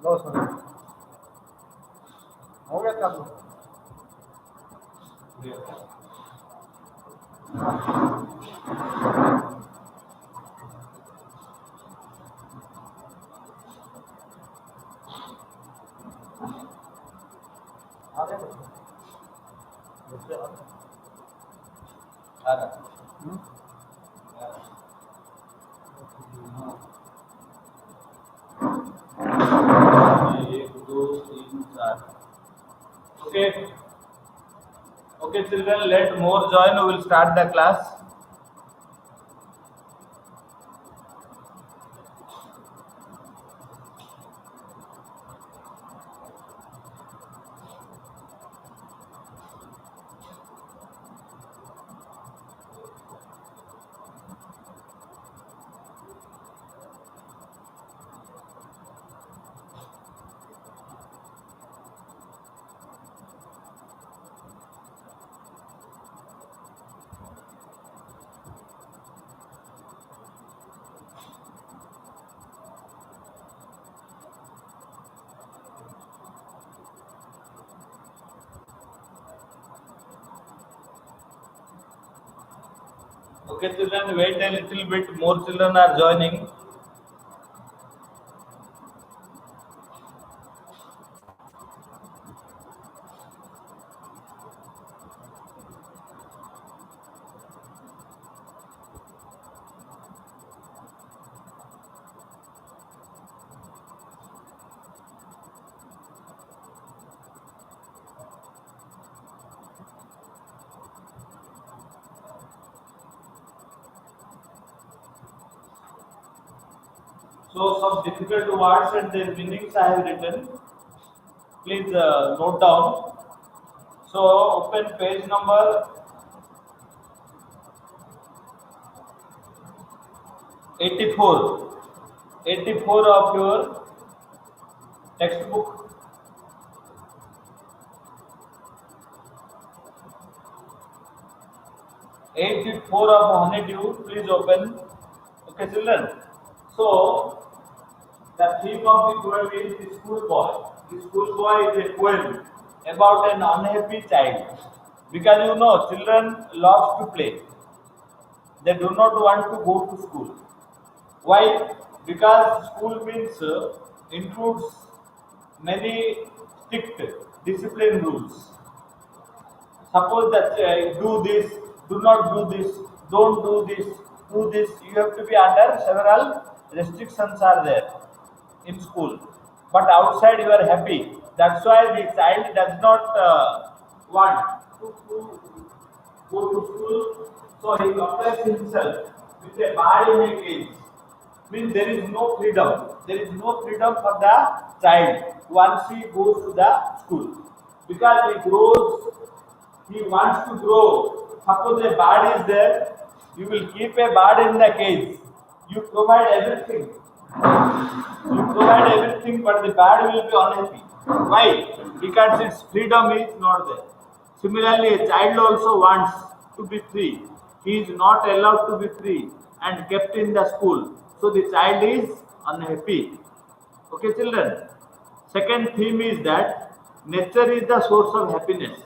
लो सुनो, हो गया काम? आ गया बच्चे आ रहा। एक दो तीन चार। Okay. Okay, children, let more join. We will start the class. Okay, children, wait a little bit. More children are joining. So some difficult words and their meanings I have written. Please note down. So open page number 84. 84 of your textbook. 84 of Honeydew. Please open. Okay, children. So the theme of the poem is the schoolboy. The schoolboy is a poem about an unhappy child. Because you know, children love to play. They do not want to go to school. Why? Because school means includes many strict discipline rules. Suppose that do this, do not do this, don't do this, do this. You have to be under several restrictions are there in school. But outside you are happy. That's why the child does not want to go to school. So he compares himself with a bird in a cage. Means there is no freedom. There is no freedom for the child once he goes to the school. Because he grows, he wants to grow. Suppose a bird is there, you will keep a bird in the cage. You provide everything. You provide everything, but the bird will be unhappy. Why? Because its freedom is not there. Similarly, a child also wants to be free. He is not allowed to be free and kept in the school. So the child is unhappy. Okay, children. Second theme is that nature is the source of happiness.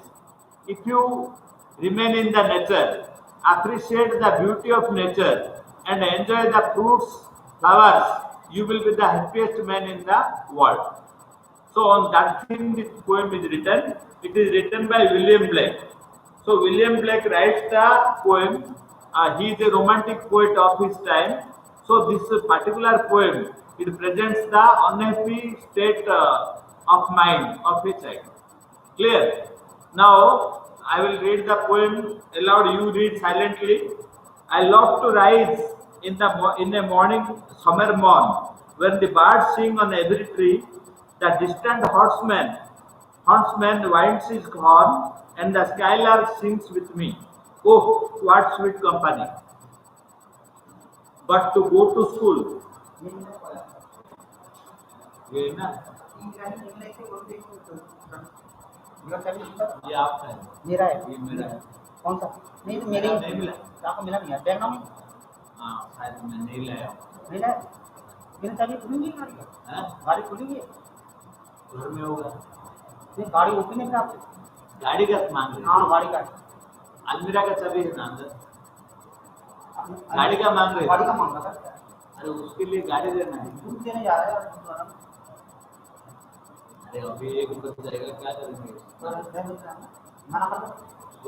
If you remain in the nature, appreciate the beauty of nature, and enjoy the fruits, flowers, you will be the happiest man in the world. So on that theme, this poem is written. It is written by William Blake. So William Blake writes the poem. He is a romantic poet of his time. So this particular poem, it presents the unhappy state of mind of a child. Clear? Now I will read the poem aloud. You read silently. I love to rise in a morning summer morn, when the birds sing on every tree. The distant huntsman winds his horn, and the skylark sings with me. Oh, what sweet company! But to go to school, ये ना ये आपका है, मेरा है। ये मेरा है। कौन सा? नहीं तो मेरे नहीं मिला। आपको मिला नहीं है, बैग में हाँ, शायद मैं नहीं लाया। नहीं लाया। मेरी चाबी खुली हुई है, हाँ? गाड़ी खुली हुई है। घर में होगा। ये गाड़ी ओपन है क्या आपकी? गाड़ी का मांग रहे हाँ गाड़ी का अलमीरा का चाबी है ना अंदर, गाड़ी का मांग रहे गाड़ी का मांगा था क्या? अरे उसके लिए गाड़ी देना है। दूध देने जा रहा है अरे अभी एक बज जाएगा, क्या करेंगे? मना कर दो।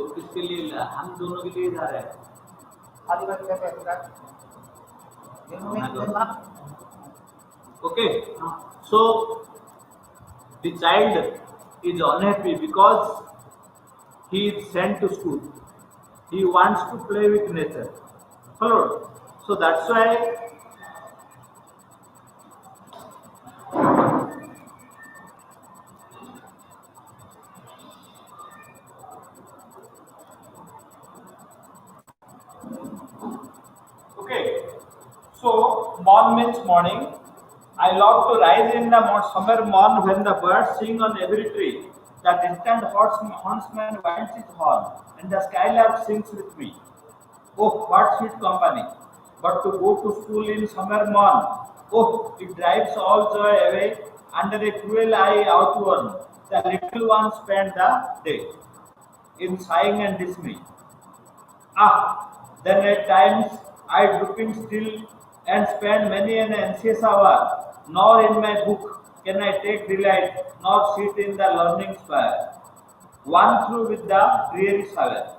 और किसके लिए? हम दोनों के लिए जा रहे हैं। खाली बैठ के पैसे का Okay, so the child is unhappy because he is sent to school. He wants to play with nature. Followed. So that's why okay. So morn means morning. I love to rise in the summer morn when the birds sing on every tree. The distant huntsman winds his horn, and the skylark sings with me. Oh, what sweet company! But to go to school in summer morn, oh, it drives all joy away. Under a cruel eye outward, the little ones spend the day in sighing and dismay. Ah, then at times I drooping still and spend many an anxious hour, nor in my book can I take delight, nor sit in the learning spire, one through with the dreary shower.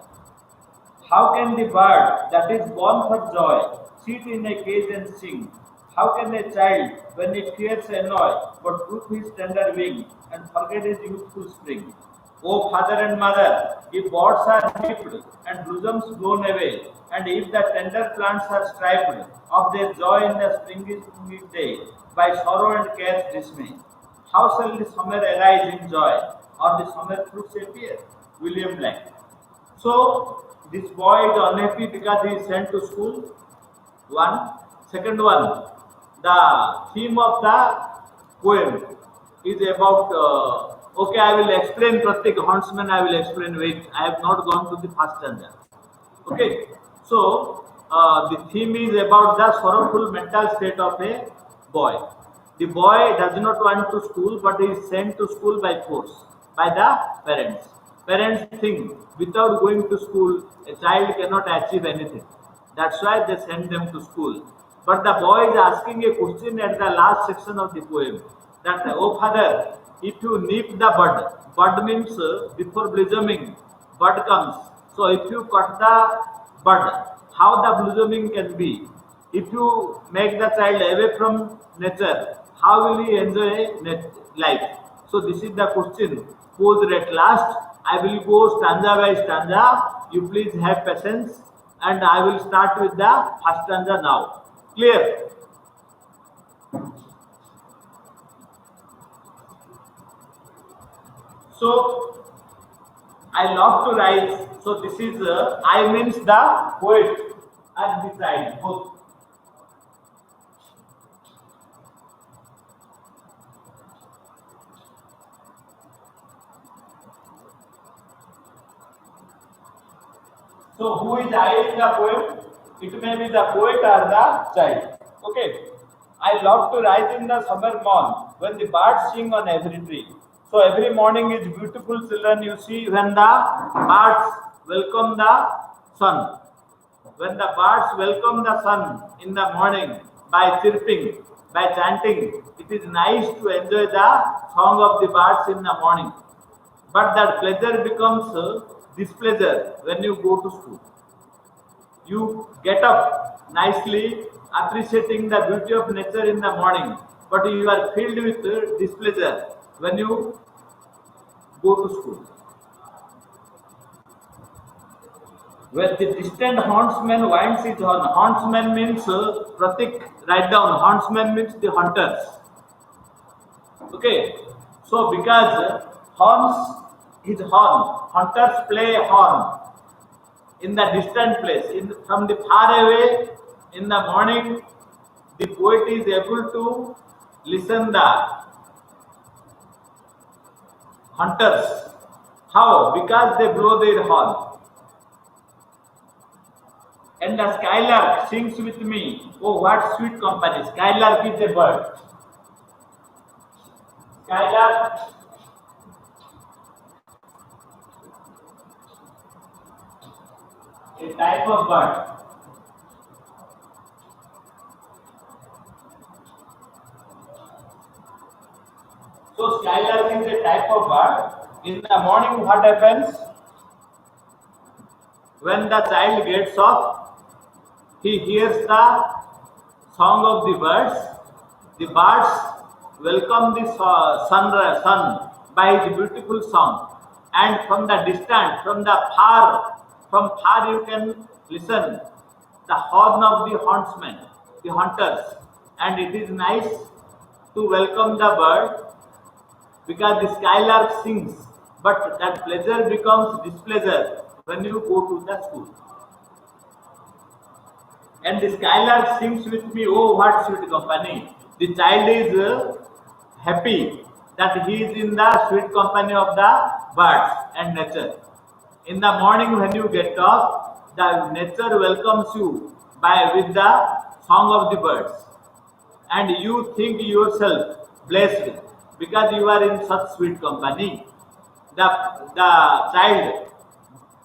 How can the bird that is born for joy sit in a cage and sing? How can a child, when he fears annoy, but droop his tender wing and forget his youthful spring? O father and mother, if birds are nipped and blossoms blown away, and if the tender plants are stripped of their joy in the springy day by sorrow and care's dismay, how shall the summer arise in joy, or the summer fruits appear? William Blake. So, this boy is unhappy because he is sent to school. One. Second one, the theme of the poem is about. Okay, I will explain Pratik Huntsman. I will explain. Wait, I have not gone to the first stanza. Okay, so the theme is about the sorrowful mental state of a boy. The boy does not want to school, but he is sent to school by force by the parents. Parents think without going to school, a child cannot achieve anything. That's why they send them to school. But the boy is asking a question at the last section of the poem that, oh father, if you nip the bud means before blossoming, bud comes. So if you cut the bud, how the blossoming can be? If you make the child away from nature, how will he enjoy life? So this is the question posed at last. I will go stanza by stanza. You please have patience, and I will start with the first stanza now. Clear? So I love to rise. So this is I means the poet and the child both. So who is I in the poem? It may be the poet or the child. Okay. I love to rise in the summer morn when the birds sing on every tree. So every morning is beautiful, children. You see when the birds welcome the sun. When the birds welcome the sun in the morning by chirping, by chanting, it is nice to enjoy the song of the birds in the morning. But that pleasure becomes displeasure when you go to school. You get up nicely, appreciating the beauty of nature in the morning, but you are filled with displeasure when you go to school. When the distant huntsman winds his horn, huntsman means Pratik, write down, huntsman means the hunters. Okay, so because horns is horn, hunters play horn in the distant place, from the far away in the morning, the poet is able to listen the hunters. How? Because they blow their horn. And the skylark sings with me. Oh, what sweet company. Skylark is a bird. Skylark a type of bird. So skylark is a type of bird. In the morning, what happens? When the child gets up, he hears the song of the birds. The birds welcome the sun by his beautiful song. And from the distant, from far you can listen the horn of the huntsmen, the hunters. And it is nice to welcome the bird because the skylark sings, but that pleasure becomes displeasure when you go to the school. And the skylark sings with me, oh, what sweet company. The child is happy that he is in the sweet company of the birds and nature. In the morning when you get up, the nature welcomes you with the song of the birds. And you think yourself blessed because you are in such sweet company. The child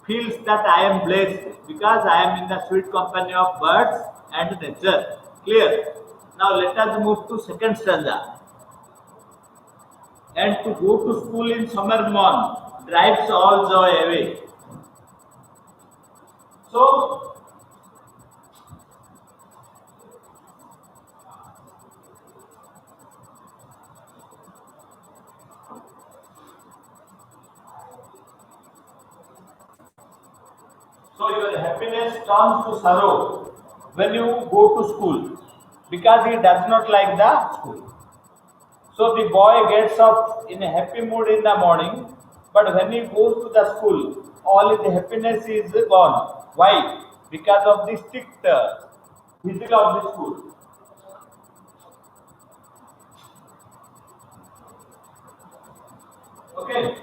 feels that I am blessed because I am in the sweet company of birds and nature. Clear? Now let us move to second stanza. And to go to school in summer morn drives all joy away. So your happiness turns to sorrow when you go to school because he does not like the school. So the boy gets up in a happy mood in the morning, but when he goes to the school, all his happiness is gone. Why? Because of the strict physics of the school. Okay.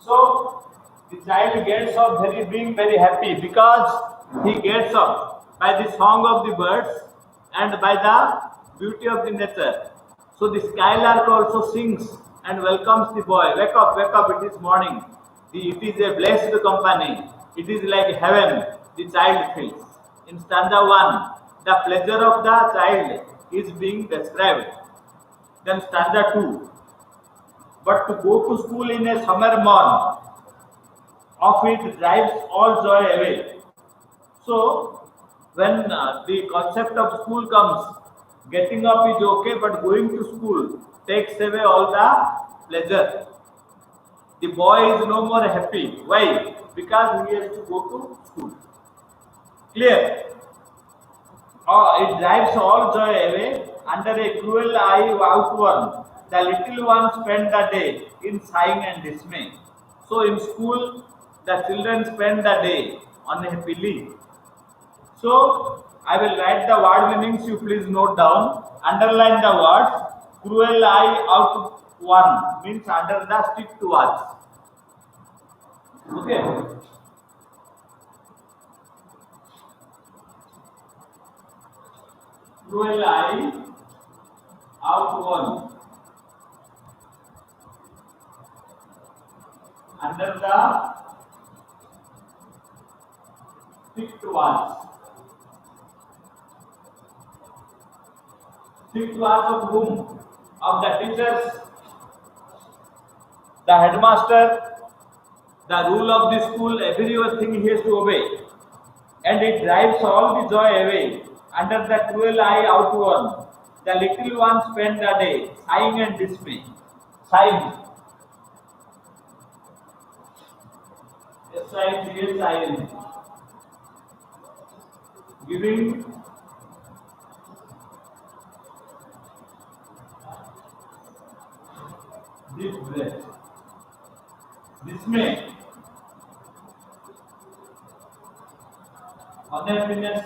So the child gets up being very happy because he gets up by the song of the birds and by the beauty of the nature. So the skylark also sings and welcomes the boy. Wake up, it is morning. It is a blessed company. It is like heaven, the child feels. In stanza 1, the pleasure of the child is being described. Then stanza 2, but to go to school in a summer morn, of it drives all joy away. So, when the concept of school comes, getting up is okay, but going to school takes away all the pleasure. The boy is no more happy. Why? Because he has to go to school. Clear? It drives all joy away under a cruel eye outward. The little ones spend the day in sighing and dismay. So in school, the children spend the day unhappily. So I will write the word meanings, you please note down. Underline the words. Cruel eye outward means under the strict watch. Okay. Cruel eye outward. Under the strict watch. Strict watch of whom? Of the teachers, the headmaster, the rule of the school, everything he has to obey. And it drives all the joy away. Under the cruel eye outward, the little ones spend the day sighing and dismay. Sighing. S-I-G-H-I-N. Giving deep breath. Dismay. Unhappiness.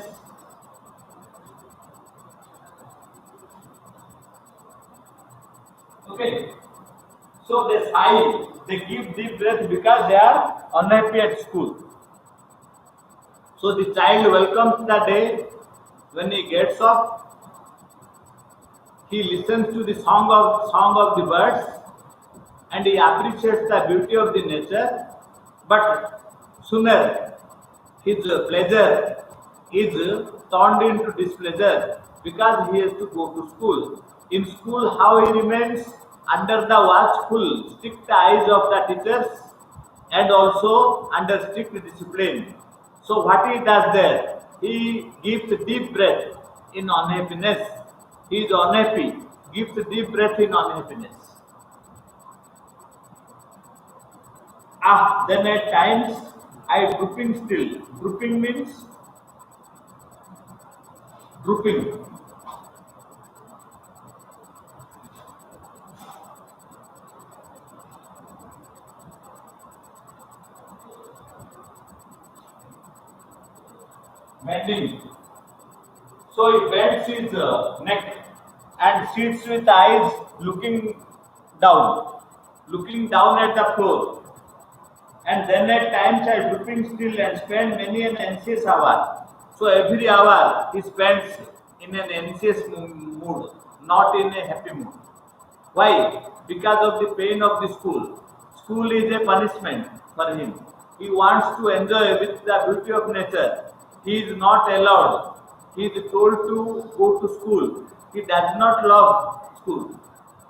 Okay. So they sigh, they give deep breath because they are unhappy at school. So the child welcomes the day when he gets up. He listens to the song of the birds, and he appreciates the beauty of the nature. But sooner his pleasure is turned into displeasure because he has to go to school. In school, how he remains under the watchful, strict eyes of the teachers and also under strict discipline. So, what he does there? He gives deep breath in unhappiness. He is unhappy, gives deep breath in unhappiness. Then at times I drooping still. Drooping means drooping. Bending. So he bends his neck and sits with eyes looking down at the floor. And then at times I drooping still and spend many an anxious hour. So every hour he spends in an anxious mood, not in a happy mood. Why? Because of the pain of the school. School is a punishment for him. He wants to enjoy with the beauty of nature. He is not allowed. He is told to go to school. He does not love school.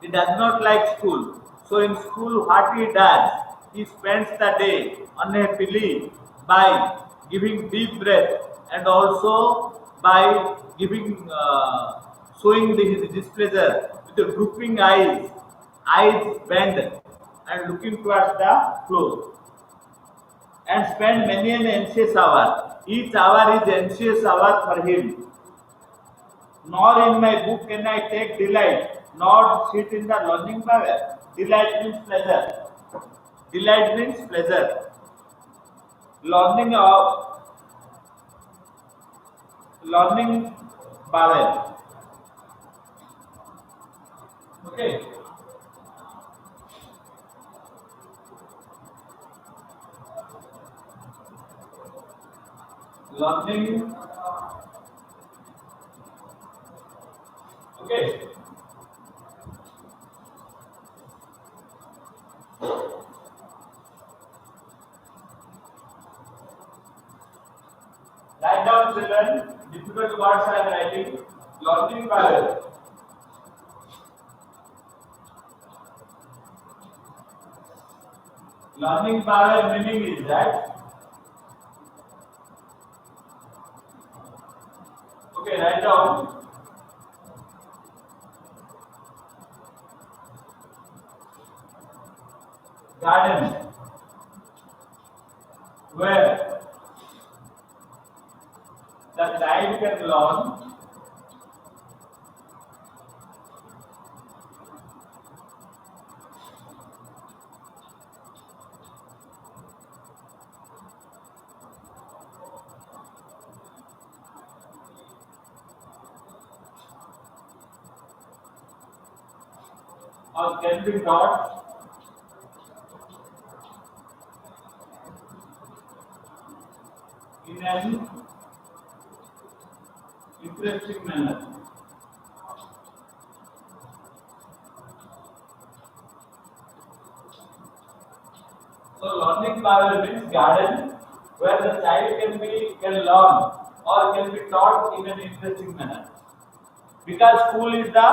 He does not like school. So in school, what he does, he spends the day unhappily by giving deep breath and also by showing his displeasure with the drooping eyes bent and looking towards the floor, and spend many an anxious hour. Each hour is anxious hour for him. Nor in my book can I take delight, nor sit in the learning power. Delight means pleasure. Delight means pleasure. Learning power. Okay. Learning. Okay. Write down, children. Difficult words I am writing. Learning power. Learning power meaning is that. Okay, write down. Garden, where the child can learn or can be taught in an interesting manner. So learning power means garden where the child can learn or can be taught in an interesting manner. Because school is the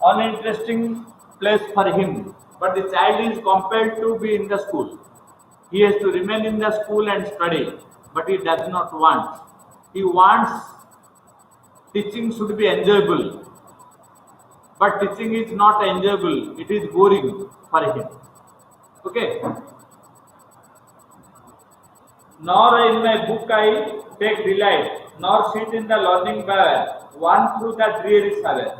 uninteresting place for him, but the child is compelled to be in the school. He has to remain in the school and study, but he does not want. He wants teaching should be enjoyable, but teaching is not enjoyable, it is boring for him. Okay. Nor in my book I take delight, nor sit in the learning power, one through the dreary salad.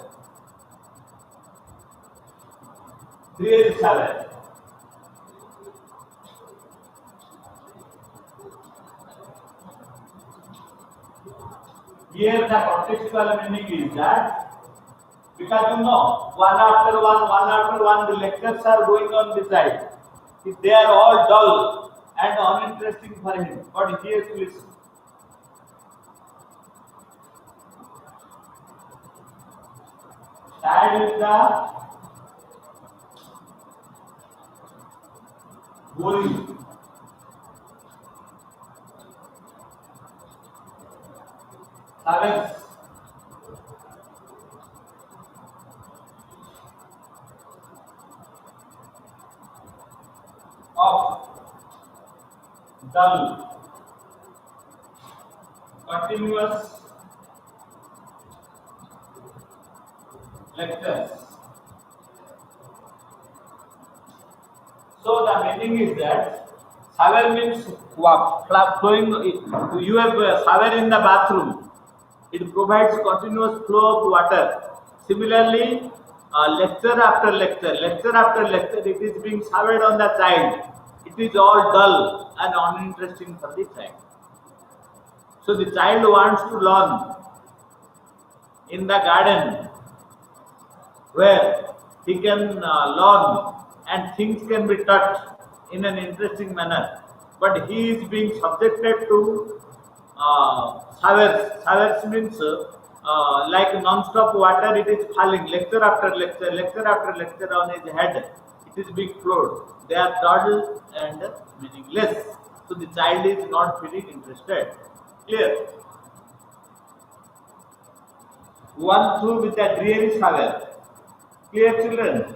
Dreary salad. Here the contextual meaning is that Because you know, one after one, the lectures are going on the side. They are all dull and uninteresting for him, but he has to listen. Tired with the boring. Silence. Of dull, continuous lectures. So the meaning is that shower means flowing. You have a shower in the bathroom. It provides continuous flow of water. Similarly, lecture after lecture, it is being showered on the child. It is all dull and uninteresting for the child. So the child wants to learn in the garden where he can learn and things can be touched in an interesting manner. But he is being subjected to showers. Showers means like non-stop water, it is falling lecture after lecture on his head. It is being flowed. They are dull and meaningless. So the child is not feeling interested. Clear? One through with a dreary shower. Clear, children?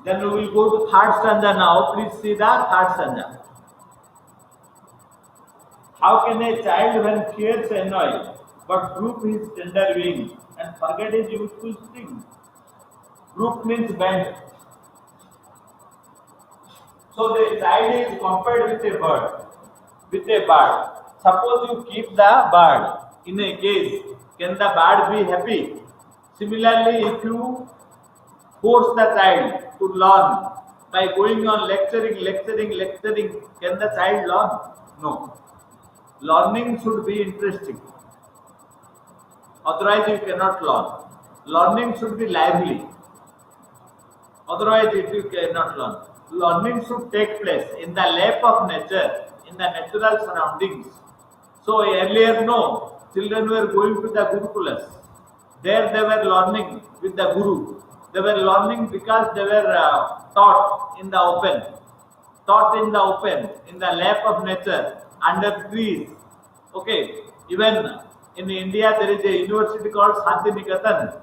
Then we will go to third stanza now. Please see the third stanza. How can a child when fears annoy, but droop his tender wing and forget his youthful spring? Droop means bend. So the child is compared with a bird. Suppose you keep the bird in a cage, can the bird be happy? Similarly, if you force the child to learn by going on lecturing, can the child learn? No. Learning should be interesting. Otherwise, you cannot learn. Learning should be lively. Otherwise, you cannot learn. Learning should take place in the lap of nature, in the natural surroundings. So earlier, no, children were going to the Gurukulas. There they were learning with the Guru. They were learning because they were taught in the open. In the lap of nature, under trees. Okay, even in India there is a university called Shantiniketan,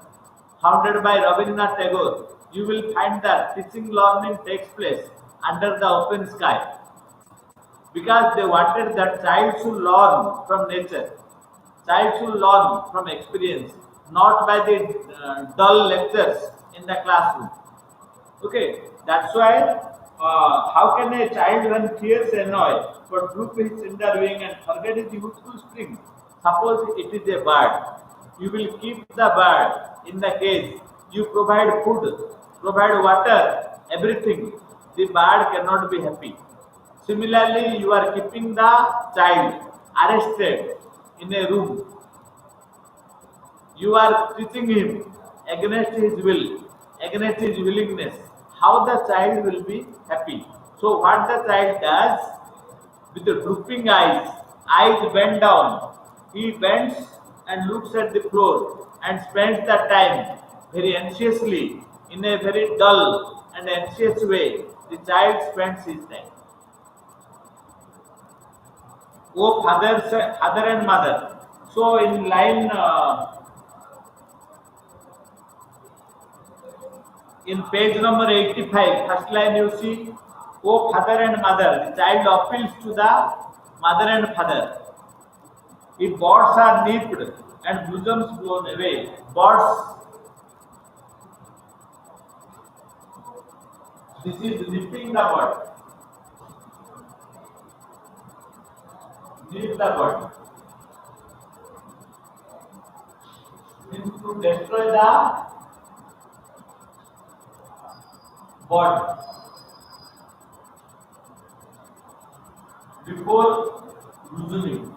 founded by Rabindranath Tagore. You will find that teaching learning takes place under the open sky. Because they wanted that child should learn from nature. Child should learn from experience, not by the dull lectures in the classroom. Okay, that's why how can a child when fears annoy, but droop his tender wing and forget his youthful spring? Suppose it is a bird. You will keep the bird in the cage. You provide food, provide water, everything. The bird cannot be happy. Similarly, you are keeping the child arrested in a room. You are teaching him against his will, against his willingness. How the child will be happy? So what the child does, with the drooping eyes bent down, he bends and looks at the floor and spends the time very anxiously, in a very dull and anxious way. The child spends his time. Oh, father and mother. So in line, in page number 85, first line you see, oh father and mother. The child appeals to the mother and father. If birds are nipped and blossoms blown away, this is nipping the bird. Nip the bird means to destroy the bird before blossoming.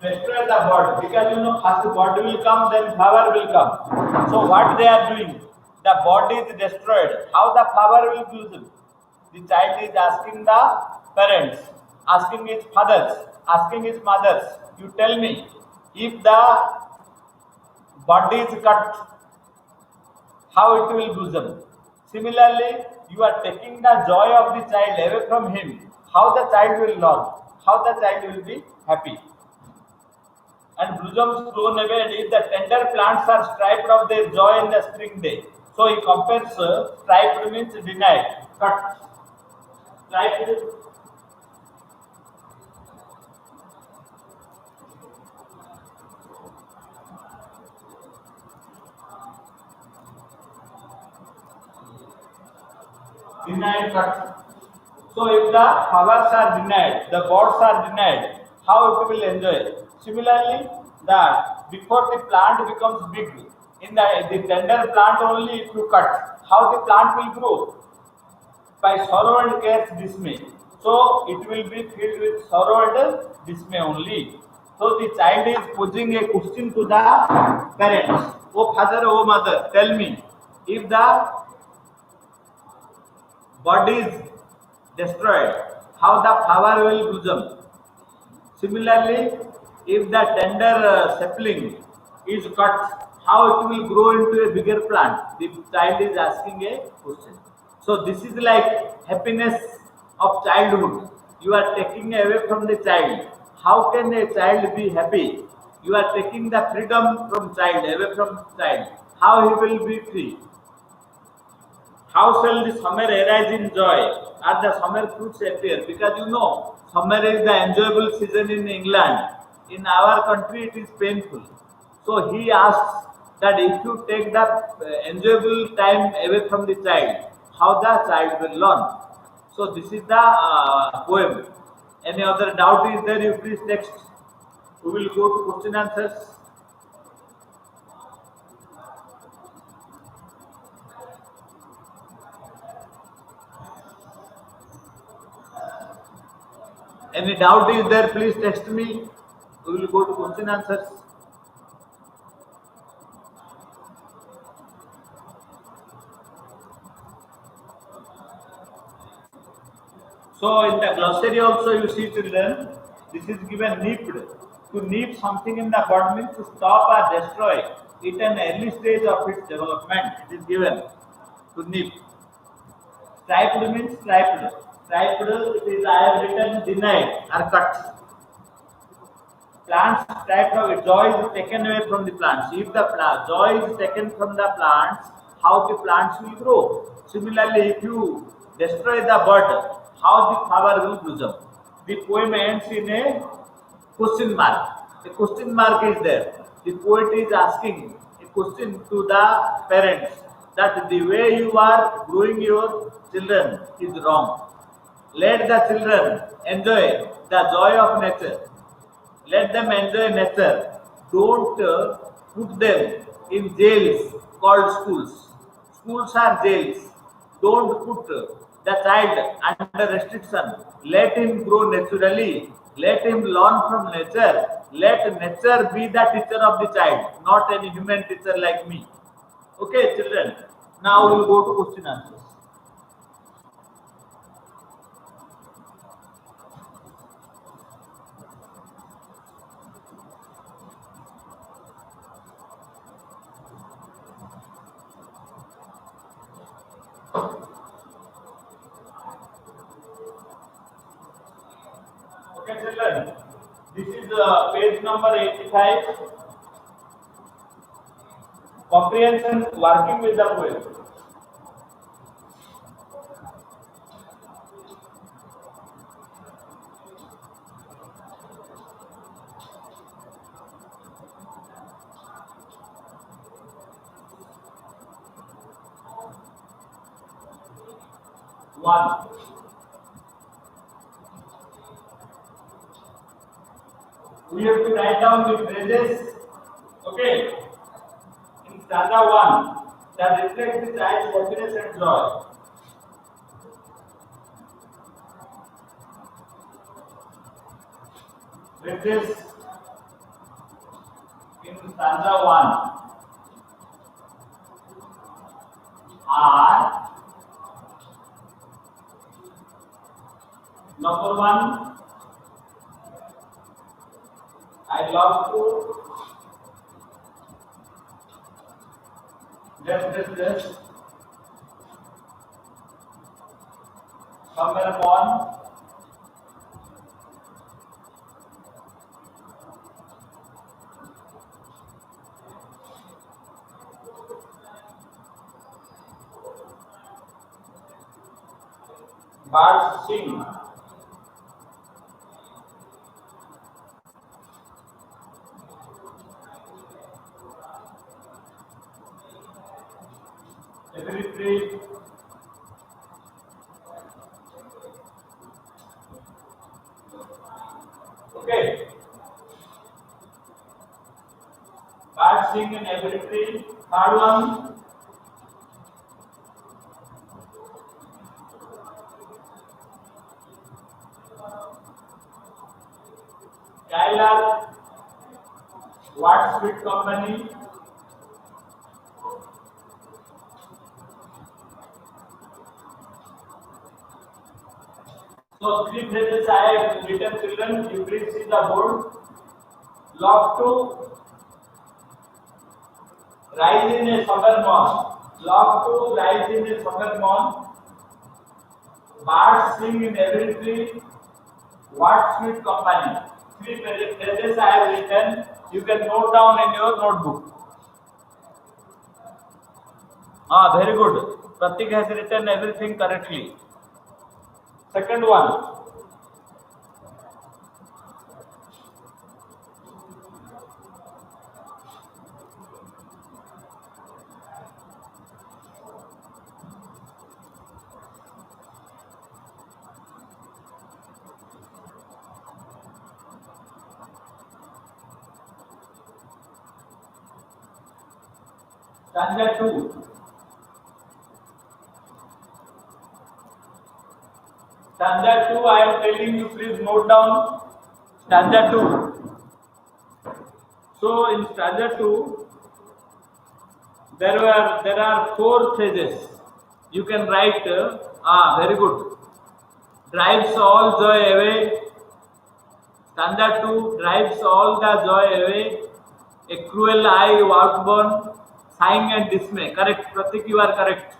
destroy the bird, because you know first bird will come, then flower will come. So what they are doing? The bird is destroyed. How the flower will blossom? The child is asking the parents, asking his fathers, asking his mothers. You tell me, if the bud is cut, how it will blossom? Similarly, you are taking the joy of the child away from him. How the child will learn? How the child will be happy? And blossoms thrown away, and if the tender plants are stripped of their joy in the spring day. So he compares stripped means denied, cut. Stripped. Denied, cut. So if the flowers are denied, the birds are denied, how it will enjoy? Similarly, that before the plant becomes big, in the tender plant only if you cut, how the plant will grow? By sorrow and care's dismay. So it will be filled with sorrow and dismay only. So the child is posing a question to the parents. Oh father, oh mother, tell me, if the bud is destroyed, how the flower will blossom? Similarly, if the tender sapling is cut, how it will grow into a bigger plant? The child is asking a question. So this is like happiness of childhood. You are taking away from the child. How can a child be happy? You are taking the freedom from child, away from child. How he will be free? How shall the summer arise in joy? Are the summer fruits appear? Because you know, summer is the enjoyable season in England. In our country, it is painful. So he asks that if you take the enjoyable time away from the child, how the child will learn? So this is the poem. Any other doubt is there? You please text. We will go to question answers. Any doubt is there? Please text me. We will go to question answers. So in the glossary also you see children, this is given nipped. To nip something in the bud means to stop or destroy it at an early stage of its development. It is given to nip. Striped means striped. Striped, it is I have written denied or cut. Plants striped of joy is taken away from the plants. If the joy is taken from the plants, how the plants will grow? Similarly, if you destroy the bud, how the flower will blossom? The poem ends in a question mark. A question mark is there. The poet is asking a question to the parents that the way you are growing your children is wrong. Let the children enjoy the joy of nature. Let them enjoy nature. Don't put them in jails called schools. Schools are jails. Don't put the child under restriction. Let him grow naturally. Let him learn from nature. Let nature be the teacher of the child, not any human teacher like me. Okay, children. Now we will go to question answers. Okay, children. This is page number 85. Comprehension working with the poem. One. We have to write down the phrases. Okay. In stanza 1, that reflects the child's happiness and joy. Phrases in stanza 1 are number 1, I love to this somewhere upon birds sing. Every tree okay. Birds sing in every tree. Third one. Tyler, what sweet company? So three phrases I have written, children. You please see the board. Love to rise in a summer morn. Love to rise in a summer morn. Birds sing in every tree. What sweet company? Three phrases I have written. You can note down in your notebook. Very good. Pratik has written everything correctly. Second one. Stanza 2. Stanza 2, I am telling you, please note down stanza 2. So in stanza 2, there are four phrases. You can write, very good. Drives all joy away. Stanza 2, drives all the joy away. A cruel eye outborn, sighing and dismay. Correct, Pratik, you are correct.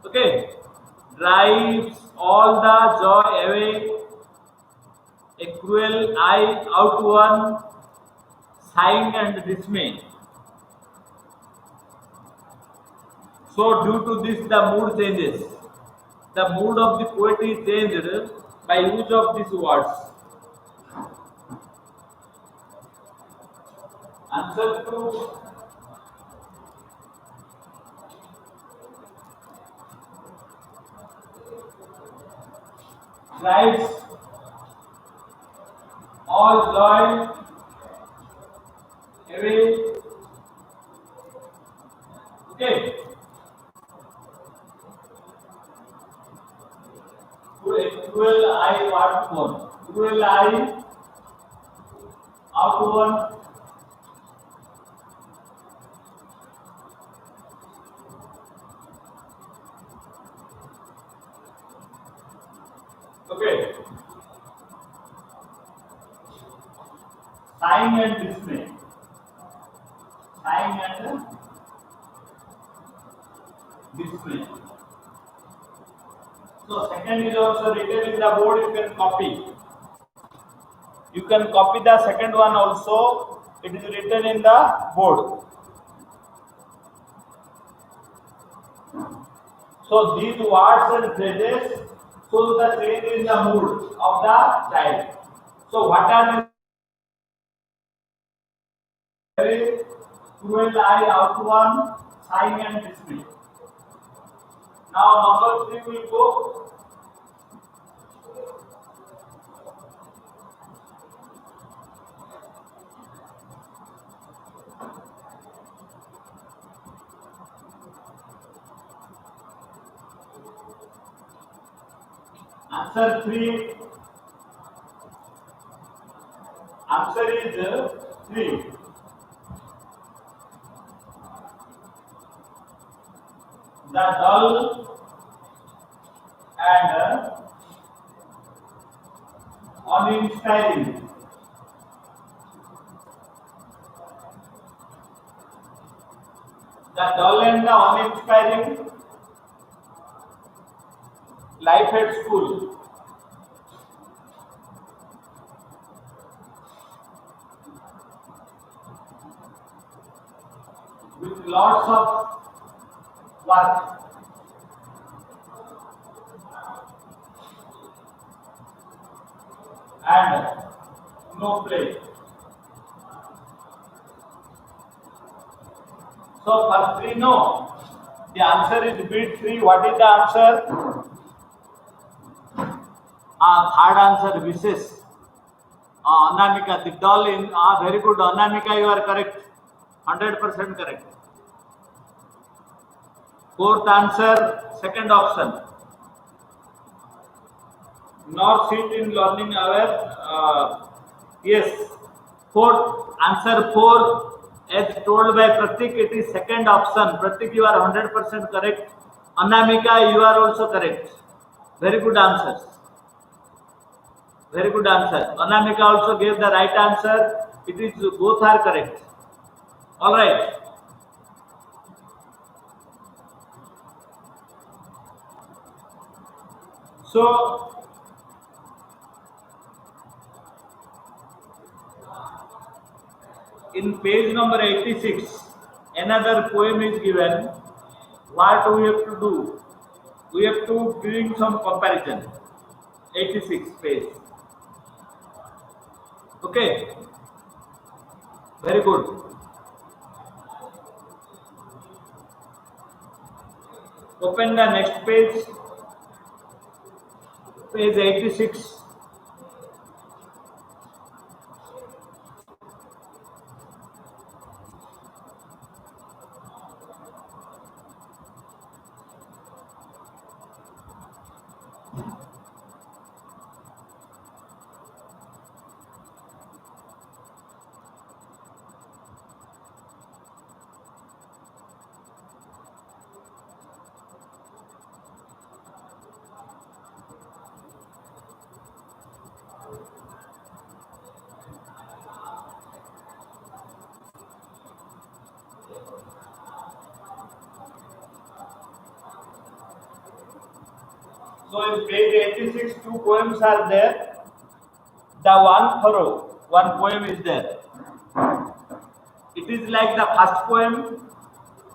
Okay. Drives all the joy away, a cruel eye outworn, sighing and dismay. So due to this the mood changes. The mood of the poet is changed by use of these words. Answer to drives all joy away. Okay. Cruel eye outborn. Cruel eye outborn. Okay. Sighing and dismay. Sighing and dismay. So second is also written in the board. You can copy. You can copy the second one also. It is written in the board. So these words and phrases show the change in the mood of the child. So what are the cruel eye outworn, sighing and dismay. Now number 3 will go. Answer 3. Answer is 3. the dull and uninspiring. The dull and the uninspiring life at school. With lots of work and no play. So for 3, no. The answer is bit 3. What is the answer? Third answer, Vishes. Anamika, the doll in, very good. Anamika, you are correct. 100% correct. Fourth answer, second option. Not sit in learning hour. Yes. Fourth answer 4. As told by Pratik, it is second option. Pratik, you are 100% correct. Anamika, you are also correct. Very good answers. Very good answer. Anamika also gave the right answer. It is both are correct. All right. So in page number 86, another poem is given. What do we have to do? We have to bring some comparison. 86 page. Okay. Very good. Open the next page. Page 86. So in page 86, 2 poems are there. The one furrow, one poem is there. It is like the first poem.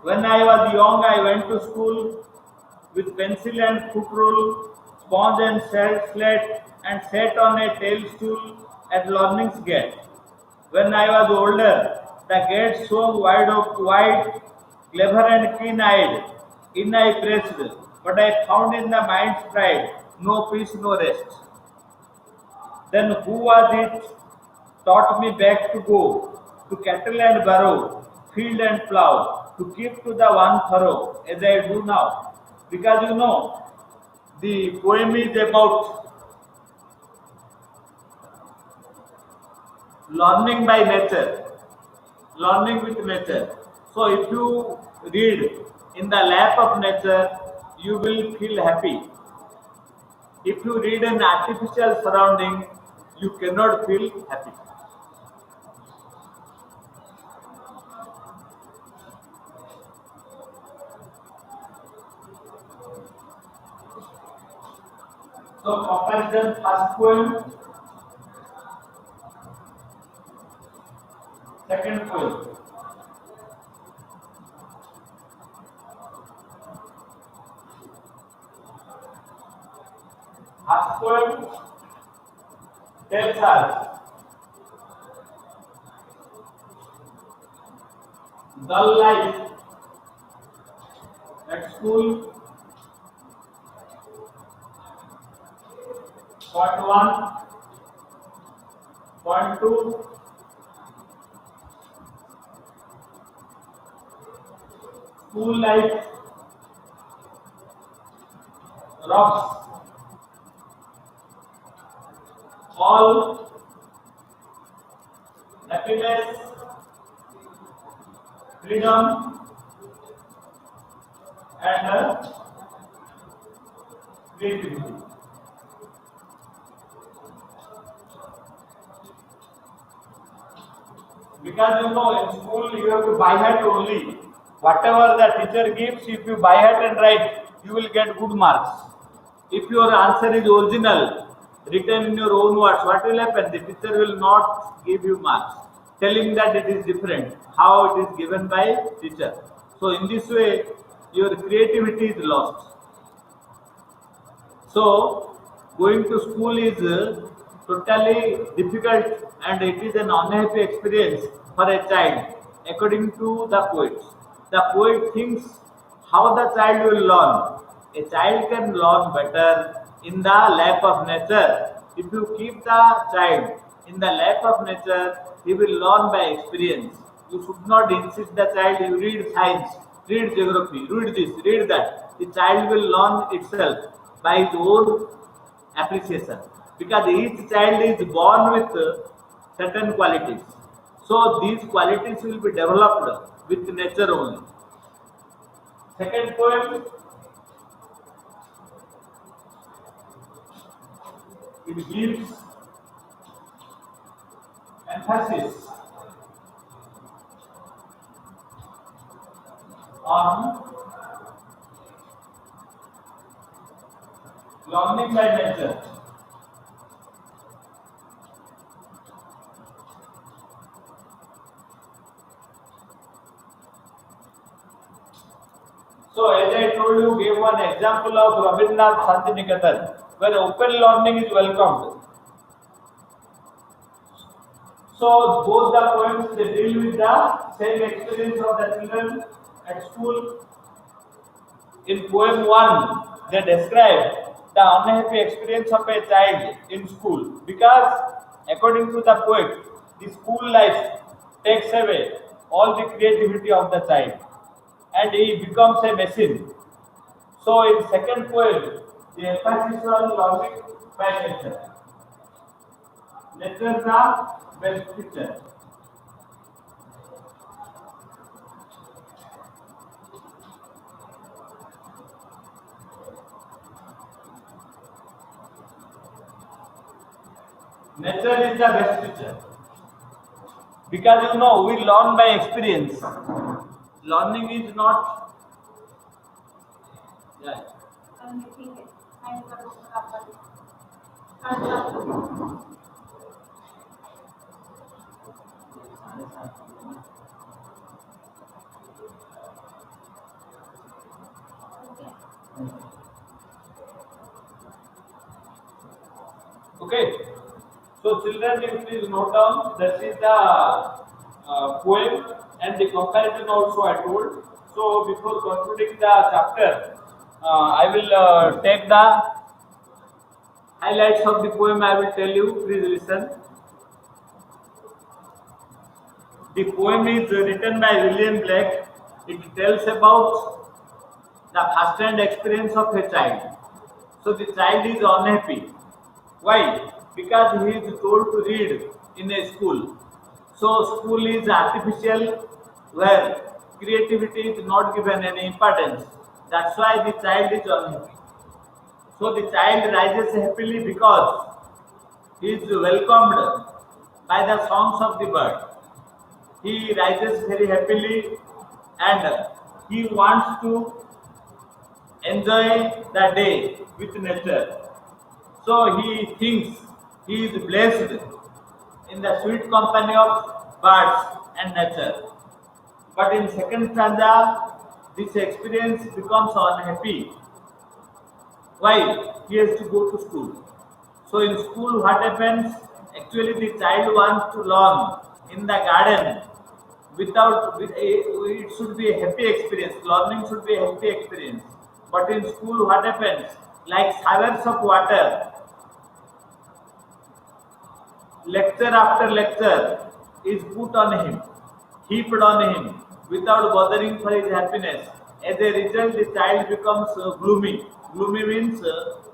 When I was young, I went to school with pencil and foot rule, sponge and slate, and sat on a tail stool at learning's gate. When I was older, the gate swung wide, clever and keen-eyed. In I pressed, but I found in the mind's pride no peace, no rest. Then who was it taught me back to go, to cattle and burrow, field and plough, to keep to the one furrow, as I do now. Because you know, the poem is about learning by nature, learning with nature. So if you read in the lap of nature, you will feel happy. If you read an artificial surrounding, you cannot feel happy. So comparison, first poem, second poem. First poem tells us dull life at school. Point 1, point 2, school life, rocks, all happiness, freedom, and creativity. Because in school you have to by heart only. Whatever the teacher gives, if you by heart and write, you will get good marks. If your answer is original, written in your own words, what will happen? The teacher will not give you marks, telling that it is different, how it is given by teacher. So in this way, your creativity is lost. So going to school is totally difficult and it is an unhappy experience for a child, according to the poets. The poet thinks how the child will learn. A child can learn better in the lap of nature. If you keep the child in the lap of nature, he will learn by experience. You should not insist the child, you read science, read geography, read this, read that. The child will learn itself by his own appreciation. Because each child is born with certain qualities. So these qualities will be developed with nature only. Second point, it gives emphasis on learning by nature. So as I told you, gave one example of Rabindranath Santiniketan, where open learning is welcomed. So both the poems they deal with the same experience of the children at school. In poem 1, they describe the unhappy experience of a child in school because according to the poet, the school life takes away all the creativity of the child and he becomes a machine. So in second poem, the emphasis on learning by nature. Nature is the best teacher. Nature is the best teacher. Because we learn by experience. Learning is not. Yeah. Okay. So children, you please note down that is the poem and the comparison also I told. So before concluding the chapter, I will take the highlights of the poem. I will tell you. Please listen. The poem is written by William Blake. It tells about the first-hand experience of a child. So the child is unhappy. Why? Because he is told to read in a school. So school is artificial where creativity is not given any importance. That's why the child is unhappy. So the child rises happily because he is welcomed by the songs of the bird. He rises very happily and he wants to enjoy the day with nature. So he thinks he is blessed in the sweet company of birds and nature. But in second stanza, this experience becomes unhappy. Why? He has to go to school. So in school, what happens? Actually, the child wants to learn in the garden. It should be a happy experience. Learning should be a happy experience. But in school, what happens? Like showers of water, lecture after lecture is put on him, heaped on him, without bothering for his happiness. As a result, the child becomes gloomy. Gloomy means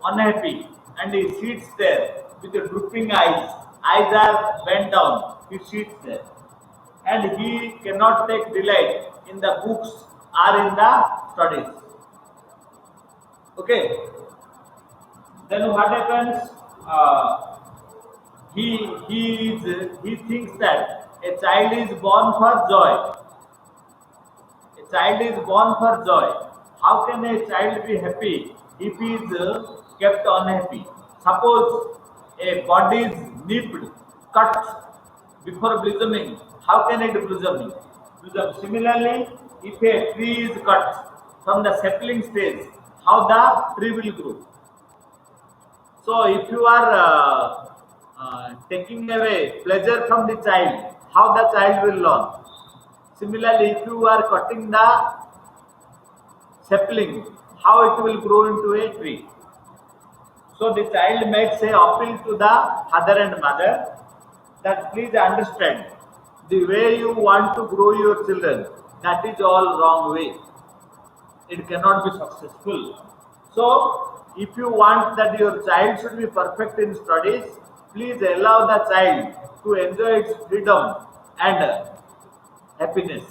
unhappy, and he sits there with drooping eyes. Eyes are bent down. He sits there, and he cannot take delight in the books or in the studies. Okay. Then what happens? He thinks that a child is born for joy. A child is born for joy. How can a child be happy if he is kept unhappy? Suppose a body is nipped, cut before blossoming. How can it blossom? Similarly, if a tree is cut from the sapling stage, how the tree will grow? So, if you are taking away pleasure from the child, how the child will learn? Similarly, if you are cutting the sapling, how it will grow into a tree? So, the child makes a appeal to the father and mother that please understand the way you want to grow your children, that is all wrong way. It cannot be successful. So, if you want that your child should be perfect in studies, please allow the child to enjoy its freedom and happiness.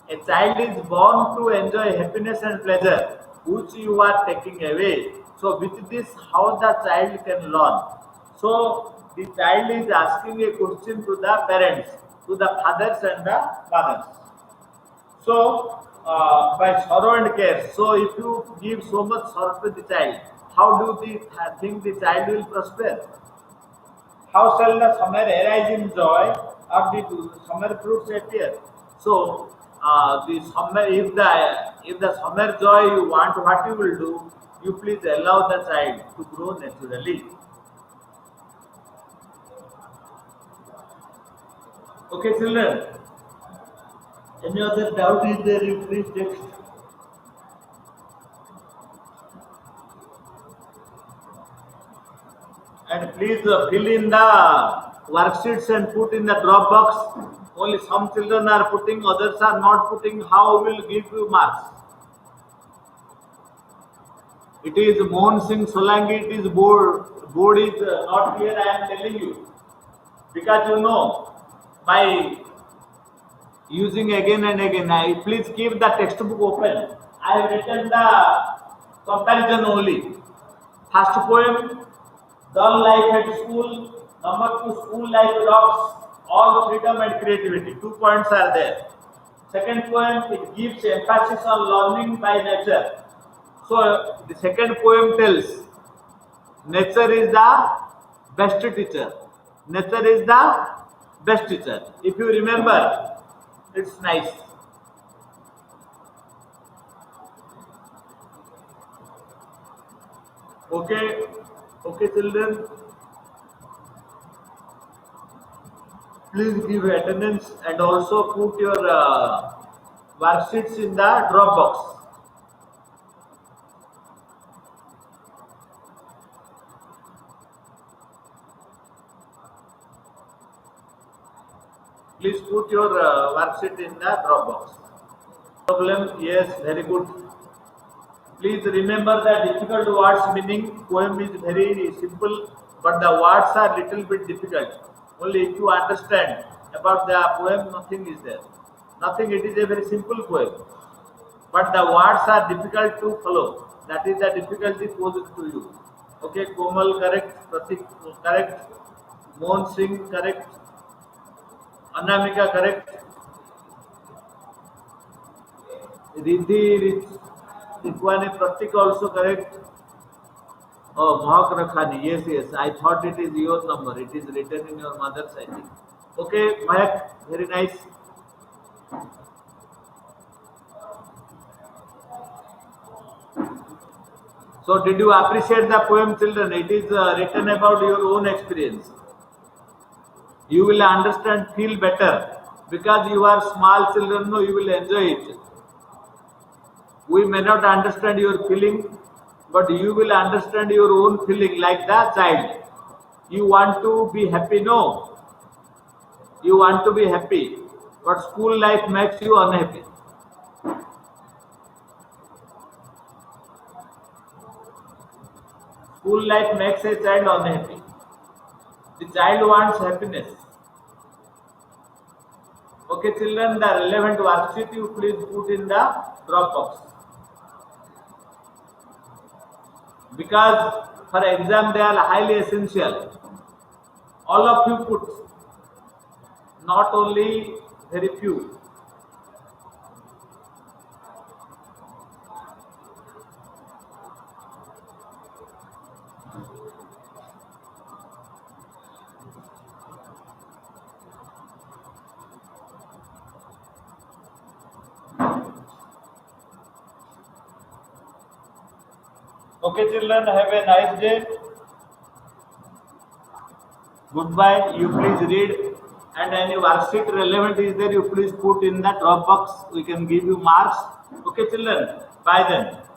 A child is born to enjoy happiness and pleasure, which you are taking away. So, with this, how the child can learn? So, the child is asking a question to the parents, to the fathers and the mothers. So, by sorrow and care. So, if you give so much sorrow to the child, how do you think the child will prosper? How shall the summer arise in joy, or the summer fruits appear? So, the summer, if the summer joy you want, what you will do? You please allow the child to grow naturally. Okay, children. Any other doubt is there? You please text. And please fill in the worksheets and put in the drop box. Only some children are putting, others are not putting. How will give you marks? It is Mohan Singh Solanki. It is board. Board is not here. I am telling you because you know by using again and again. Please keep the textbook open. I have written the comparison only. First poem, dull life at school. Number 2, school life rocks all freedom and creativity. 2 points are there. Second poem, it gives emphasis on learning by nature. So the second poem tells nature is the best teacher. Nature is the best teacher. If you remember, it's nice. Okay, okay, children. Please give attendance and also put your worksheets in the drop box. Please put your worksheet in the drop box. Problem? Yes, very good. Please remember the difficult words meaning. Poem is very simple, but the words are little bit difficult. Only if you understand about the poem, nothing is there. Nothing, it is a very simple poem. But the words are difficult to follow. That is the difficulty posed to you. Okay, Komal correct, Pratik correct, Mohan Singh correct, Anamika correct, Riddhi Rikwani Pratik also correct. Oh, Mahak Rakhani, yes, yes. I thought it is your number. It is written in your mother's, I think. Okay, Mahak, very nice. So, did you appreciate the poem, children? It is written about your own experience. You will understand, feel better because you are small children. No, you will enjoy it. We may not understand your feeling, but you will understand your own feeling like the child. You want to be happy, no? You want to be happy, but school life makes you unhappy. School life makes a child unhappy. The child wants happiness. Okay, children, the relevant worksheet you please put in the drop box. because for exam they are highly essential. All of you put, not only very few. Okay, children, have a nice day. Goodbye. You please read, and any worksheet relevant is there, you please put in the drop box. We can give you marks. Okay, children. Bye then.